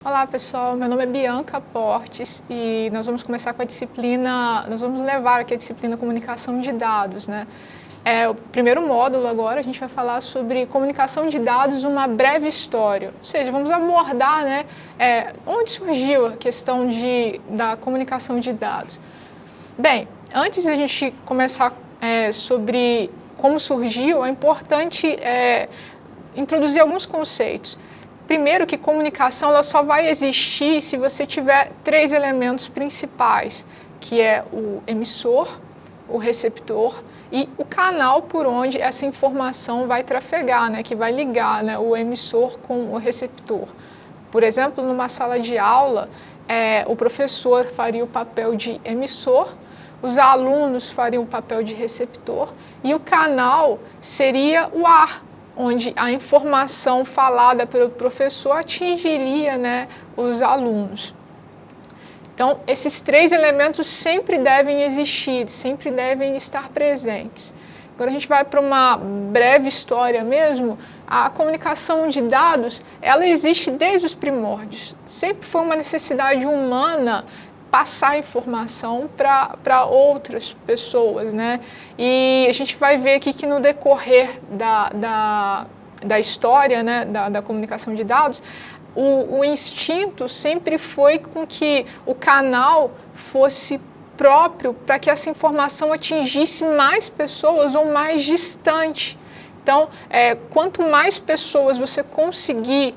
Olá pessoal, meu nome é Bianca Portes e nós vamos começar com a disciplina, nós vamos levar aqui a disciplina Comunicação de Dados, né? O primeiro módulo agora a gente vai falar sobre comunicação de dados, uma breve história, ou seja, vamos abordar, né, onde surgiu a questão da comunicação de dados. Bem, antes de a gente começar sobre como surgiu, é importante introduzir alguns conceitos. Primeiro, que comunicação ela só vai existir se você tiver três elementos principais, que é o emissor, o receptor e o canal por onde essa informação vai trafegar, né, que vai ligar, né, o emissor com o receptor. Por exemplo, numa sala de aula, o professor faria o papel de emissor, os alunos fariam o papel de receptor e o canal seria o ar, onde a informação falada pelo professor atingiria, né, os alunos. Então, esses três elementos sempre devem existir, sempre devem estar presentes. Agora a gente vai para uma breve história mesmo. A comunicação de dados, ela existe desde os primórdios. Sempre foi uma necessidade humana passar informação para outras pessoas, né? E a gente vai ver aqui que no decorrer da história, né, da comunicação de dados, o instinto sempre foi com que o canal fosse próprio para que essa informação atingisse mais pessoas ou mais distante. Então, quanto mais pessoas você conseguir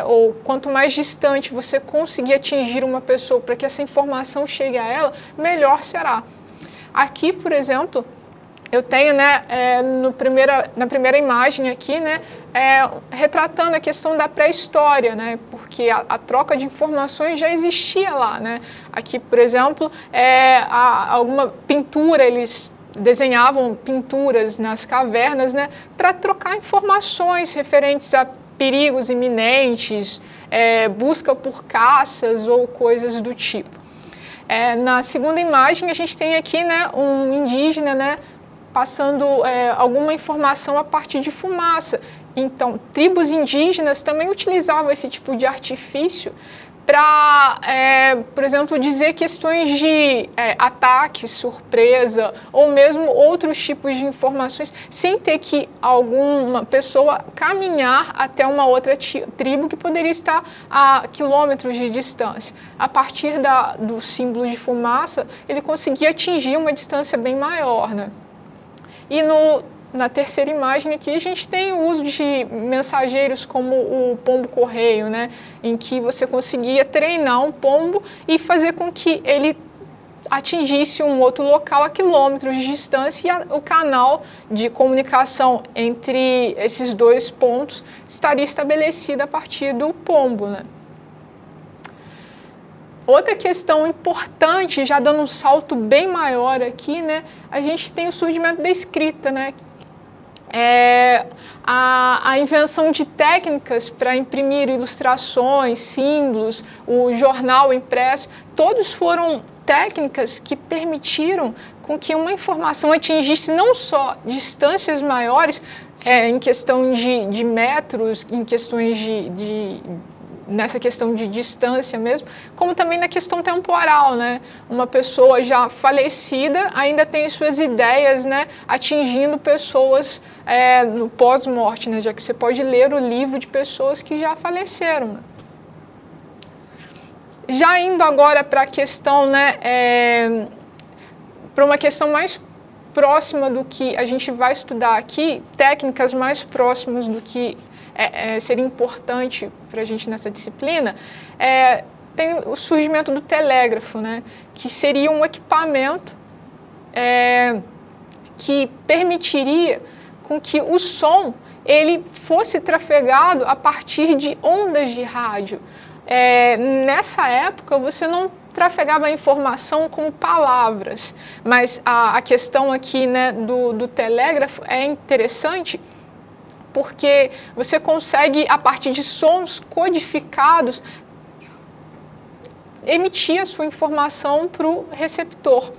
ou quanto mais distante você conseguir atingir uma pessoa para que essa informação chegue a ela, melhor será. Aqui, por exemplo, eu tenho, né, na primeira imagem aqui, né, retratando a questão da pré-história, né, porque a troca de informações já existia lá, né. Aqui, por exemplo, alguma pintura, eles desenhavam pinturas nas cavernas, né, para trocar informações referentes a perigos iminentes, busca por caças ou coisas do tipo. Na segunda imagem a gente tem aqui, né, um indígena, né, passando alguma informação a partir de fumaça. Então, tribos indígenas também utilizavam esse tipo de artifício para, por exemplo, dizer questões de ataque, surpresa, ou mesmo outros tipos de informações, sem ter que alguma pessoa caminhar até uma outra tribo que poderia estar a quilômetros de distância. A partir do símbolo de fumaça, ele conseguia atingir uma distância bem maior, né? E na terceira imagem aqui a gente tem o uso de mensageiros como o pombo-correio, né, em que você conseguia treinar um pombo e fazer com que ele atingisse um outro local a quilômetros de distância e o canal de comunicação entre esses dois pontos estaria estabelecido a partir do pombo, né. Outra questão importante, já dando um salto bem maior aqui, né, a gente tem o surgimento da escrita, né, a invenção de técnicas para imprimir ilustrações, símbolos, o jornal impresso, todos foram técnicas que permitiram com que uma informação atingisse não só distâncias maiores, em questão de metros, em questões nessa questão de distância mesmo, como também na questão temporal, né? Uma pessoa já falecida ainda tem suas ideias, né, atingindo pessoas no pós-morte, né? Já que você pode ler o livro de pessoas que já faleceram, né? Já indo agora para a questão, né, para uma questão mais próxima do que a gente vai estudar aqui, técnicas mais próximas do que seria importante para a gente nessa disciplina, tem o surgimento do telégrafo, né, que seria um equipamento que permitiria com que o som ele fosse trafegado a partir de ondas de rádio. Nessa época você não trafegava a informação como palavras, mas a questão aqui, né, do telégrafo é interessante porque você consegue, a partir de sons codificados, emitir a sua informação para o receptor.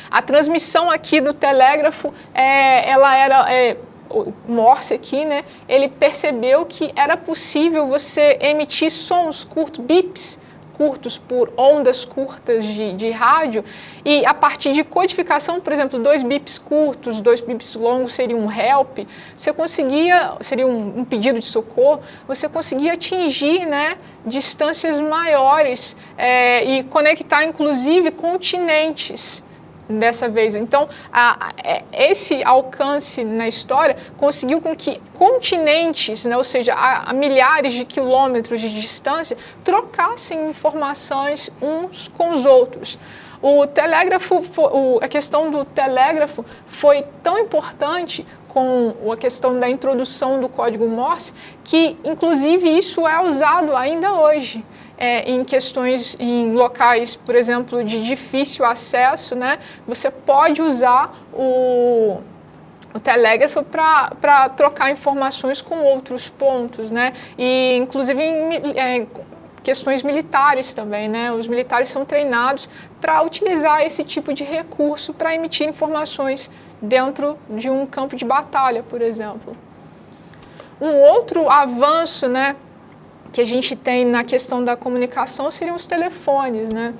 A transmissão aqui do telégrafo, ela era o Morse aqui, né, ele percebeu que era possível você emitir sons curtos, bips curtos por ondas curtas de rádio, e a partir de codificação, por exemplo, 2 bips curtos, 2 bips longos seria um help, você conseguia, seria um pedido de socorro, você conseguia atingir, né, distâncias maiores e conectar inclusive continentes dessa vez. Então, esse alcance na história conseguiu com que continentes, né, ou seja, a milhares de quilômetros de distância, trocassem informações uns com os outros. O telégrafo, a questão do telégrafo foi tão importante com a questão da introdução do código Morse que, inclusive, isso é usado ainda hoje. Em questões, em locais, por exemplo, de difícil acesso, né, você pode usar o telégrafo para trocar informações com outros pontos, né, e inclusive em questões militares também, né, os militares são treinados para utilizar esse tipo de recurso para emitir informações dentro de um campo de batalha, por exemplo. Um outro avanço, né, que a gente tem na questão da comunicação seriam os telefones, né?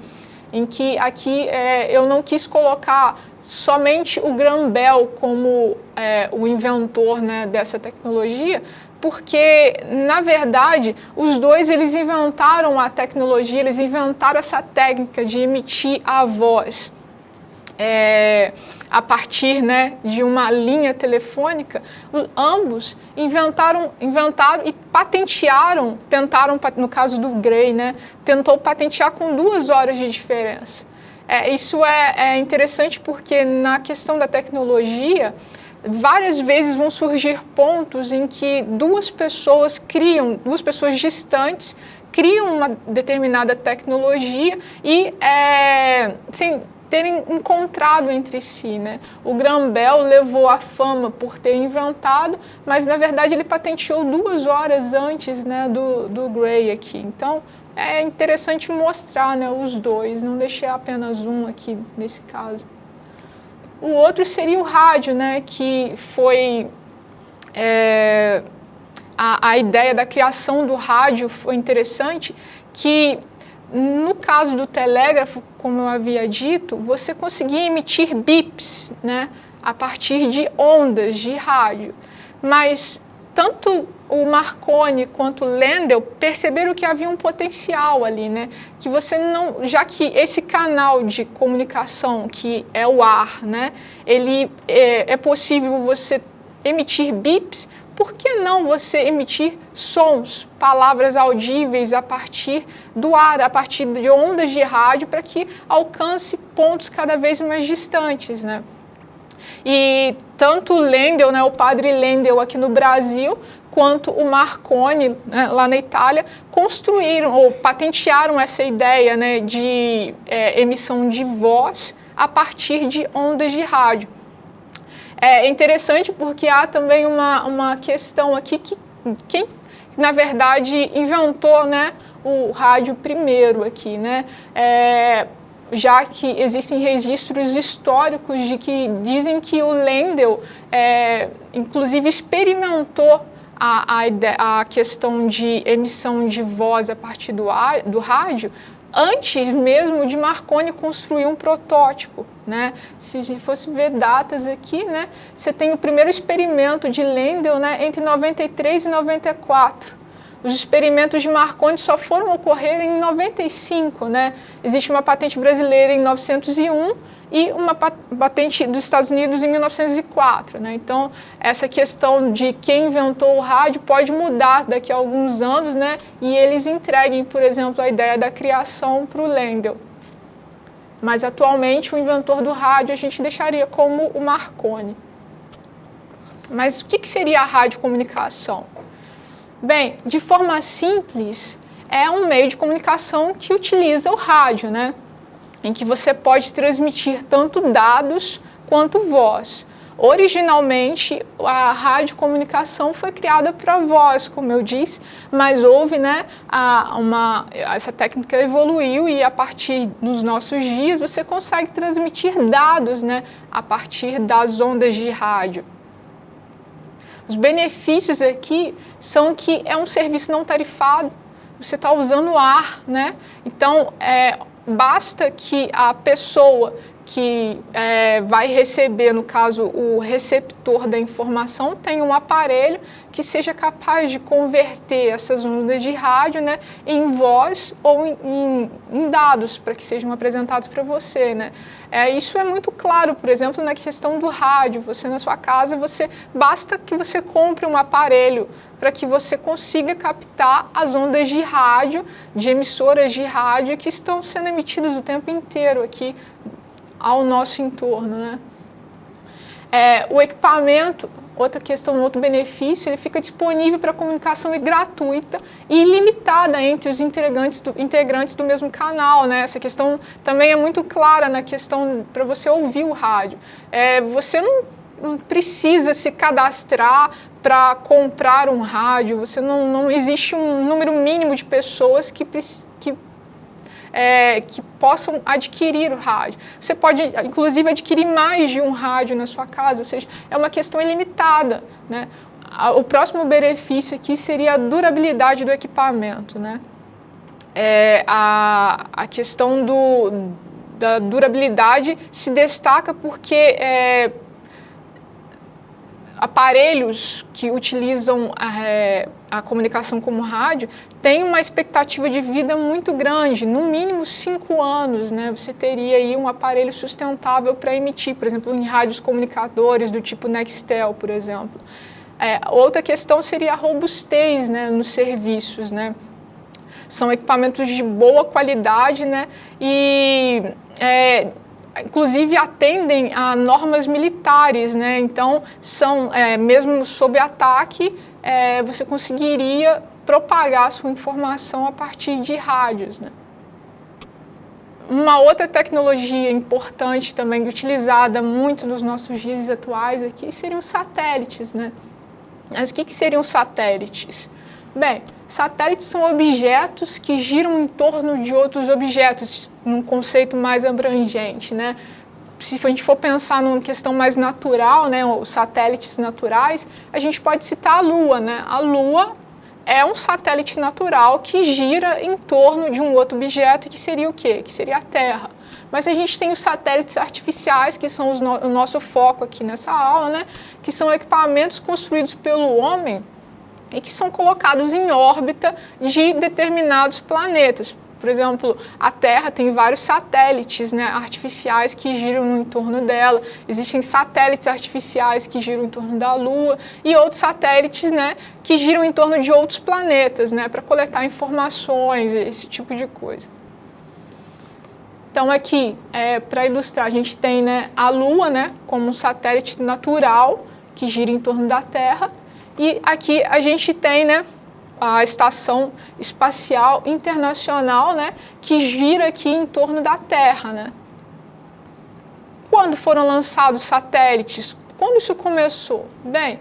Em que aqui eu não quis colocar somente o Graham Bell como o inventor, né, dessa tecnologia, porque, na verdade, os dois eles inventaram a tecnologia, eles inventaram essa técnica de emitir a voz. A partir, né, de uma linha telefônica, ambos inventaram e patentearam, no caso do Gray, né, tentou patentear com 2 horas de diferença. Isso é interessante porque na questão da tecnologia, várias vezes vão surgir pontos em que duas pessoas distantes, criam uma determinada tecnologia e, terem encontrado entre si, né? O Graham Bell levou a fama por ter inventado, mas na verdade ele patenteou 2 horas antes, né, do Gray aqui. Então é interessante mostrar, né, os dois, não deixei apenas um aqui nesse caso. O outro seria o rádio, né, que foi a ideia da criação do rádio foi interessante, que no caso do telégrafo, como eu havia dito, você conseguia emitir bips, né, a partir de ondas de rádio. Mas tanto o Marconi quanto o Lendl perceberam que havia um potencial ali, né, que você não, já que esse canal de comunicação que é o ar, né, ele é possível você emitir bips, por que não você emitir sons, palavras audíveis a partir do ar, a partir de ondas de rádio, para que alcance pontos cada vez mais distantes, né? E tanto o Lendl, né, o padre Lendl aqui no Brasil, quanto o Marconi, né, lá na Itália, construíram ou patentearam essa ideia, né, de emissão de voz a partir de ondas de rádio. É interessante porque há também uma questão aqui que quem, na verdade, inventou, né, o rádio primeiro aqui, né? Já que existem registros históricos de que dizem que o Lendl, inclusive, experimentou a questão de emissão de voz a partir do rádio antes mesmo de Marconi construir um protótipo, né? Se a gente fosse ver datas aqui, né, você tem o primeiro experimento de Lendl, né, entre 93 e 94. Os experimentos de Marconi só foram ocorrer em 95, né? Existe uma patente brasileira em 1901 e uma patente dos Estados Unidos em 1904, né? Então, essa questão de quem inventou o rádio pode mudar daqui a alguns anos, né? E eles entreguem, por exemplo, a ideia da criação para o Lendl. Mas, atualmente, o inventor do rádio a gente deixaria como o Marconi. Mas o que seria a radiocomunicação? Bem, de forma simples, é um meio de comunicação que utiliza o rádio, né? Em que você pode transmitir tanto dados quanto voz. Originalmente, a radiocomunicação foi criada para voz, como eu disse, mas houve, né, essa técnica evoluiu e a partir dos nossos dias você consegue transmitir dados, né, a partir das ondas de rádio. Os benefícios aqui são que é um serviço não tarifado, você está usando o ar, né? Então, basta que a pessoa que vai receber, no caso, o receptor da informação, tenha um aparelho que seja capaz de converter essas ondas de rádio, né, em voz ou em dados, para que sejam apresentados para você, né? Isso é muito claro, por exemplo, na questão do rádio. Você, na sua casa, basta que você compre um aparelho para que você consiga captar as ondas de rádio, de emissoras de rádio que estão sendo emitidas o tempo inteiro aqui ao nosso entorno, né? O equipamento, outra questão, outro benefício, ele fica disponível para comunicação gratuita e ilimitada entre os integrantes do mesmo canal, né? Essa questão também é muito clara na questão para você ouvir o rádio. Você não precisa se cadastrar para comprar um rádio, não existe um número mínimo de pessoas que possam adquirir o rádio. Você pode, inclusive, adquirir mais de um rádio na sua casa, ou seja, é uma questão ilimitada, né? O próximo benefício aqui seria a durabilidade do equipamento, né? A questão da durabilidade se destaca porque aparelhos que utilizam a comunicação como rádio têm uma expectativa de vida muito grande, no mínimo 5 anos, né? Você teria aí um aparelho sustentável para emitir, por exemplo, em rádios comunicadores do tipo Nextel, por exemplo. Outra questão seria a robustez, né, nos serviços, né? São equipamentos de boa qualidade, né? E inclusive atendem a normas militares, né? Então, mesmo sob ataque, você conseguiria propagar a sua informação a partir de rádios, né? Uma outra tecnologia importante também, utilizada muito nos nossos dias atuais aqui, seriam os satélites, né? Mas o que seriam satélites? Bem, satélites são objetos que giram em torno de outros objetos, num conceito mais abrangente, né? Se a gente for pensar numa questão mais natural, né, os satélites naturais, a gente pode citar a Lua, né? A Lua é um satélite natural que gira em torno de um outro objeto, que seria o quê? Que seria a Terra. Mas a gente tem os satélites artificiais, que são o nosso foco aqui nessa aula, né? Que são equipamentos construídos pelo homem e que são colocados em órbita de determinados planetas. Por exemplo, a Terra tem vários satélites, né, artificiais que giram no entorno dela. Existem satélites artificiais que giram em torno da Lua e outros satélites, né, que giram em torno de outros planetas, né, para coletar informações, esse tipo de coisa. Então aqui, para ilustrar, a gente tem, né, a Lua, né, como um satélite natural que gira em torno da Terra. E aqui a gente tem, né, a Estação Espacial Internacional, né, que gira aqui em torno da Terra, né? Quando foram lançados satélites? Quando isso começou? Bem,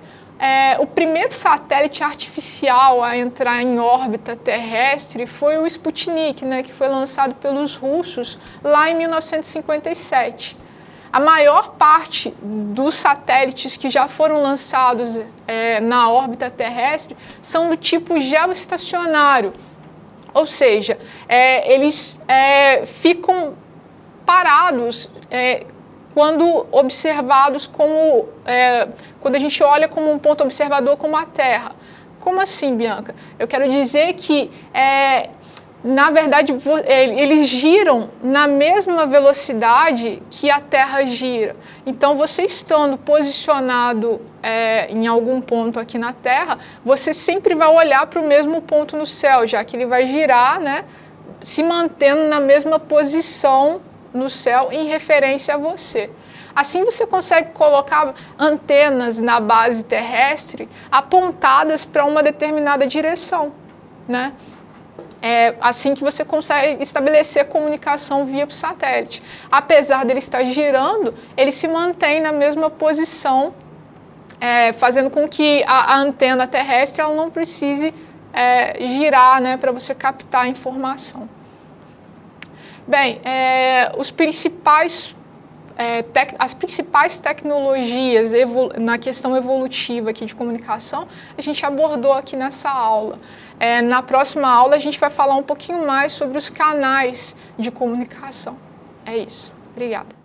o primeiro satélite artificial a entrar em órbita terrestre foi o Sputnik, né, que foi lançado pelos russos lá em 1957. A maior parte dos satélites que já foram lançados na órbita terrestre são do tipo geoestacionário, ou seja, eles ficam parados quando observados como, quando a gente olha como um ponto observador como a Terra. Como assim, Bianca? Eu quero dizer que na verdade, eles giram na mesma velocidade que a Terra gira. Então, você estando posicionado em algum ponto aqui na Terra, você sempre vai olhar para o mesmo ponto no céu, já que ele vai girar, né, se mantendo na mesma posição no céu em referência a você. Assim, você consegue colocar antenas na base terrestre apontadas para uma determinada direção, né? Assim que você consegue estabelecer a comunicação via satélite. Apesar dele estar girando, ele se mantém na mesma posição, fazendo com que a antena terrestre ela não precise girar, né, para você captar a informação. Bem, os principais as principais tecnologias na questão evolutiva aqui de comunicação, a gente abordou aqui nessa aula. Na próxima aula, a gente vai falar um pouquinho mais sobre os canais de comunicação. É isso. Obrigada.